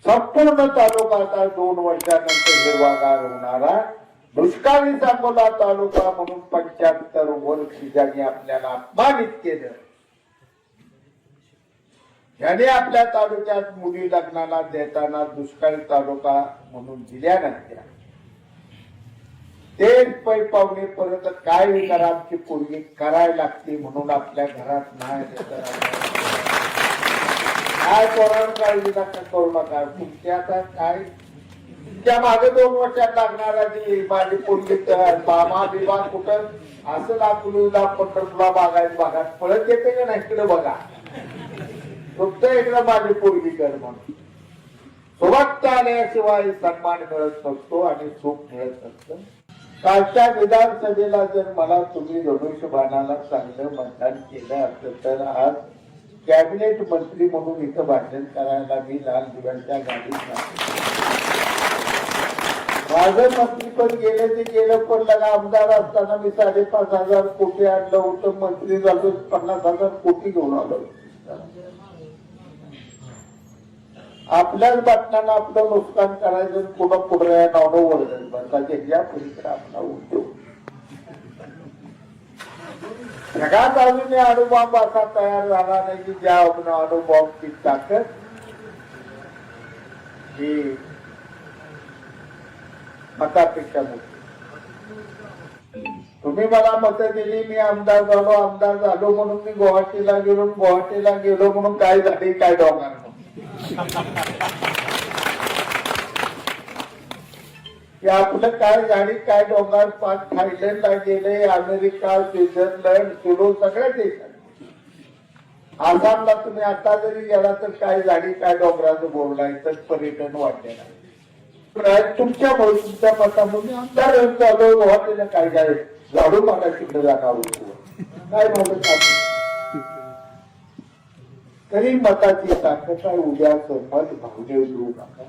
संपूर्ण तालुका आता 2 वर्षानंतर हिरवागार होणारा दुष्काळी सांगोला तालुका म्हणून 75 वर्ष ज्यांनी आपल्याला अपमानित केलं, ज्याने आपल्या तालुक्यात मुली लग्नाला देताना दुष्काळी तालुका म्हणून दिल्यानंतर तेच पै पाहुणे परत काय करा आमची पूर्वी करायला लागते म्हणून आपल्या घरात नाही काय पोरांना काळजी नका करू नका. तुमच्या आता काय त्या मागे 2 वर्षात लागणारा जी माझी पूर्वी मामा विभाग कुठं असं लाकुलीला पंढरपूरला बागायत भागात पळत येते का नाही इकडे बघा. फक्त इकडे माझी पूर्वी कर म्हणून सुवाक्त आल्याशिवाय सन्मान मिळत नसतो आणि सुख मिळत नसतं. कालच्या विधानसभेला जर मला तुम्ही धनुष्यबाणाला चांगलं मतदान केलं असतं तर आज कॅबिनेट मंत्री म्हणून इथं भाषण करायला मी लाल दिव्यांच्या गाडीत माझं मंत्रीपद गेलं ते गेलं, पण लगा आमदार असताना मी 5,500 कोटी आणलं होतं, मंत्री झालो 50,000 कोटी घेऊन आलो. आपल्याच बातम्यांना आपलं नुकसान करायचं पुढं पुढे नावं वरडेल भारताच्या या पलीकडे आपला उद्योग जगात अजूनही अणुबॉम्ब असा तयार झाला नाही की ज्या अणुबॉम्बची ताकद ही मतापेक्षा मोठी. तुम्ही मला मतं दिली, मी आमदार झालो म्हणून मी गुवाहाटीला गेलो म्हणून काय झाले काय डोंगर आपलं काय झाली काय डोंगर पाच थायलंडला गेले, अमेरिका, स्वित्झर्लंड, सुडो सगळ्या देशात. आसामला तुम्ही आता जरी गेला तर काय झाली काय डोंगराचं बोललाय तर पर्यटन वाढलेलं आहे. तुमच्यामुळे तुमच्या मतामुळे आमदार चालू गुवाहाटीला काय झाले झाडू मला तिकडे जाणार काय माझं काम. तरी मताची ताकद आहे. उद्याचं मत भावदेव देऊ नका.